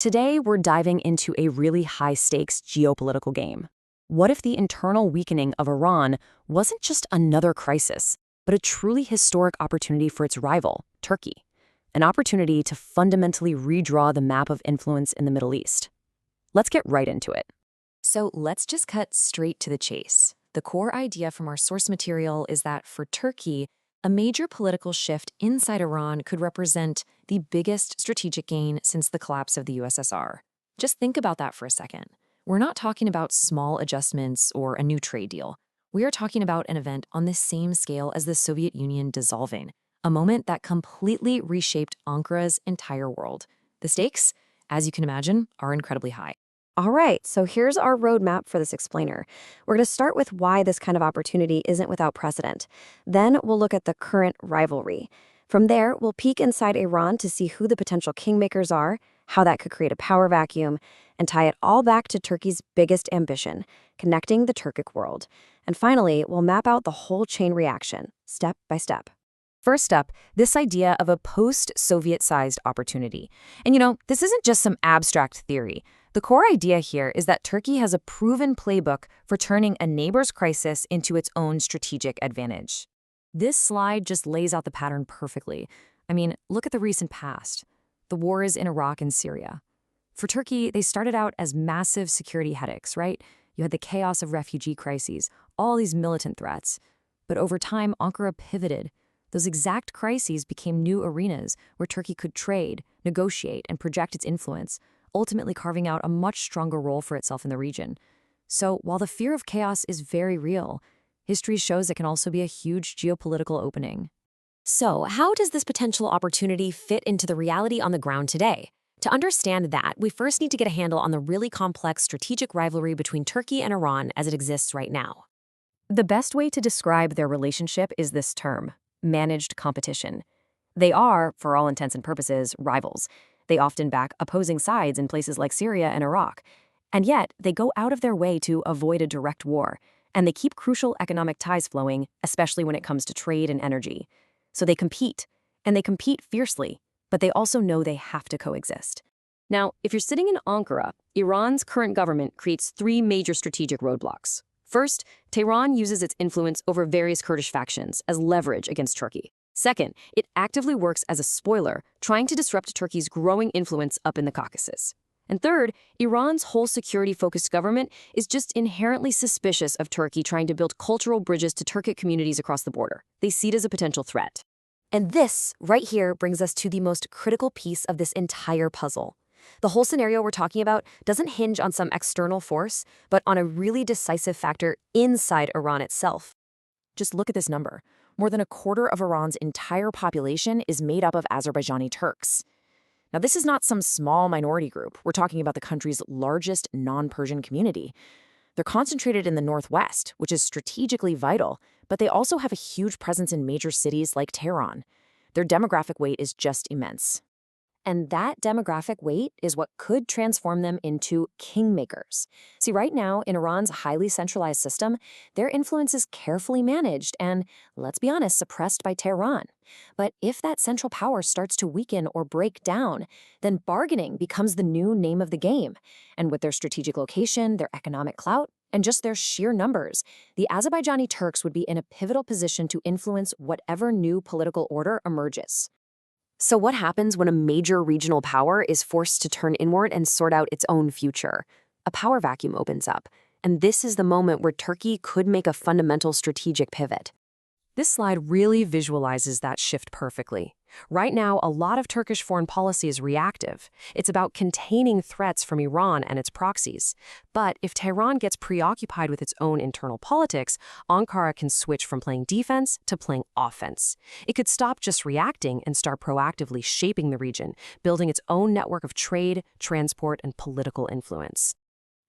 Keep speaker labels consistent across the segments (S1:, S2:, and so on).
S1: Today, we're diving into a really high-stakes geopolitical game. What if the internal weakening of Iran wasn't just another crisis, but a truly historic opportunity for its rival, Turkey? An opportunity to fundamentally redraw the map of influence in the Middle East. Let's get right into it.
S2: So let's just cut straight to the chase. The core idea from our source material is that for Turkey, a major political shift inside Iran could represent the biggest strategic gain since the collapse of the USSR. Just think about that for a second. We're not talking about small adjustments or a new trade deal. We are talking about an event on the same scale as the Soviet Union dissolving, a moment that completely reshaped Ankara's entire world. The stakes, as you can imagine, are incredibly high.
S3: All right, so here's our roadmap for this explainer. We're going to start with why this kind of opportunity isn't without precedent. Then we'll look at the current rivalry. From there, we'll peek inside Iran to see who the potential kingmakers are, how that could create a power vacuum, and tie it all back to Turkey's biggest ambition, connecting the Turkic world. And finally, we'll map out the whole chain reaction, step by step.
S1: First up, this idea of a post-Soviet-sized opportunity. And this isn't just some abstract theory. The core idea here is that Turkey has a proven playbook for turning a neighbor's crisis into its own strategic advantage. This slide just lays out the pattern perfectly. Look at the recent past. The wars in Iraq and Syria. For Turkey, they started out as massive security headaches, right? You had the chaos of refugee crises, all these militant threats. But over time, Ankara pivoted. Those exact crises became new arenas where Turkey could trade, negotiate, and project its influence, ultimately carving out a much stronger role for itself in the region. So while the fear of chaos is very real, history shows it can also be a huge geopolitical opening.
S2: So how does this potential opportunity fit into the reality on the ground today? To understand that, we first need to get a handle on the really complex strategic rivalry between Turkey and Iran as it exists right now.
S1: The best way to describe their relationship is this term: managed competition. They are, for all intents and purposes, rivals. They often back opposing sides in places like Syria and Iraq. And yet, they go out of their way to avoid a direct war. And they keep crucial economic ties flowing, especially when it comes to trade and energy. So they compete. And they compete fiercely. But they also know they have to coexist. Now, if you're sitting in Ankara, Iran's current government creates three major strategic roadblocks. First, Tehran uses its influence over various Kurdish factions as leverage against Turkey. Second, it actively works as a spoiler, trying to disrupt Turkey's growing influence up in the Caucasus. And third, Iran's whole security-focused government is just inherently suspicious of Turkey trying to build cultural bridges to Turkic communities across the border. They see it as a potential threat.
S2: And this, right here, brings us to the most critical piece of this entire puzzle. The whole scenario we're talking about doesn't hinge on some external force, but on a really decisive factor inside Iran itself. Just look at this number. More than a quarter of Iran's entire population is made up of Azerbaijani Turks. Now, this is not some small minority group. We're talking about the country's largest non-Persian community. They're concentrated in the northwest, which is strategically vital, but they also have a huge presence in major cities like Tehran. Their demographic weight is just immense. And that demographic weight is what could transform them into kingmakers. See, right now, in Iran's highly centralized system, their influence is carefully managed and, let's be honest, suppressed by Tehran. But if that central power starts to weaken or break down, then bargaining becomes the new name of the game. And with their strategic location, their economic clout, and just their sheer numbers, the Azerbaijani Turks would be in a pivotal position to influence whatever new political order emerges. So what happens when a major regional power is forced to turn inward and sort out its own future? A power vacuum opens up, and this is the moment where Turkey could make a fundamental strategic pivot.
S1: This slide really visualizes that shift perfectly. Right now, a lot of Turkish foreign policy is reactive. It's about containing threats from Iran and its proxies. But if Tehran gets preoccupied with its own internal politics, Ankara can switch from playing defense to playing offense. It could stop just reacting and start proactively shaping the region, building its own network of trade, transport, and political influence.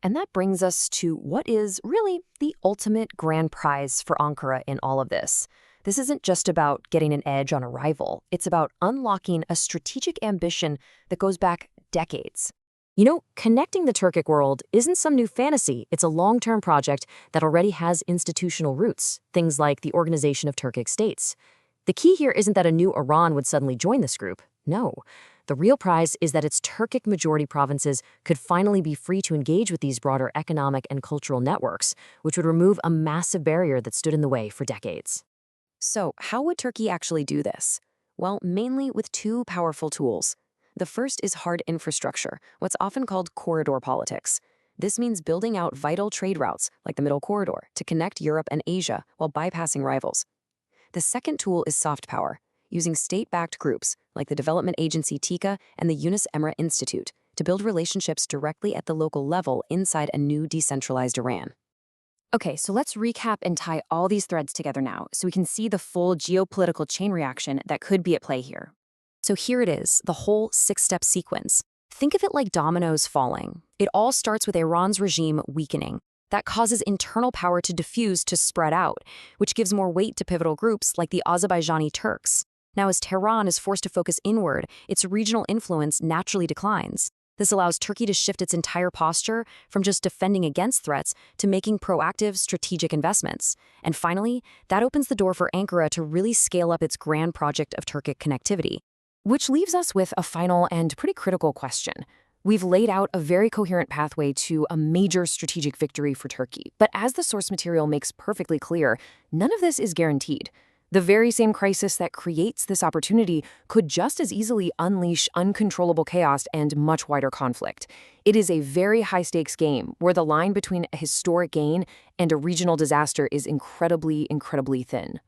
S1: And that brings us to what is really the ultimate grand prize for Ankara in all of this. This isn't just about getting an edge on a rival. It's about unlocking a strategic ambition that goes back decades. Connecting the Turkic world isn't some new fantasy. It's a long-term project that already has institutional roots, things like the Organization of Turkic States. The key here isn't that a new Iran would suddenly join this group. No.
S2: The real prize is that its Turkic majority provinces could finally be free to engage with these broader economic and cultural networks, which would remove a massive barrier that stood in the way for decades.
S1: So, how would Turkey actually do this? Well, mainly with two powerful tools. The first is hard infrastructure, what's often called corridor politics. This means building out vital trade routes, like the Middle Corridor, to connect Europe and Asia while bypassing rivals. The second tool is soft power, using state-backed groups, like the development agency TICA and the Yunus Emre Institute, to build relationships directly at the local level inside a new decentralized Iran.
S3: Okay, so let's recap and tie all these threads together now so we can see the full geopolitical chain reaction that could be at play here.
S2: So here it is, the whole six-step sequence. Think of it like dominoes falling. It all starts with Iran's regime weakening. That causes internal power to diffuse to spread out, which gives more weight to pivotal groups like the Azerbaijani Turks. Now, as Tehran is forced to focus inward, its regional influence naturally declines. This allows Turkey to shift its entire posture from just defending against threats to making proactive, strategic investments. And finally, that opens the door for Ankara to really scale up its grand project of Turkic connectivity.
S1: Which leaves us with a final and pretty critical question. We've laid out a very coherent pathway to a major strategic victory for Turkey, but as the source material makes perfectly clear, none of this is guaranteed. The very same crisis that creates this opportunity could just as easily unleash uncontrollable chaos and much wider conflict. It is a very high-stakes game where the line between a historic gain and a regional disaster is incredibly, incredibly thin.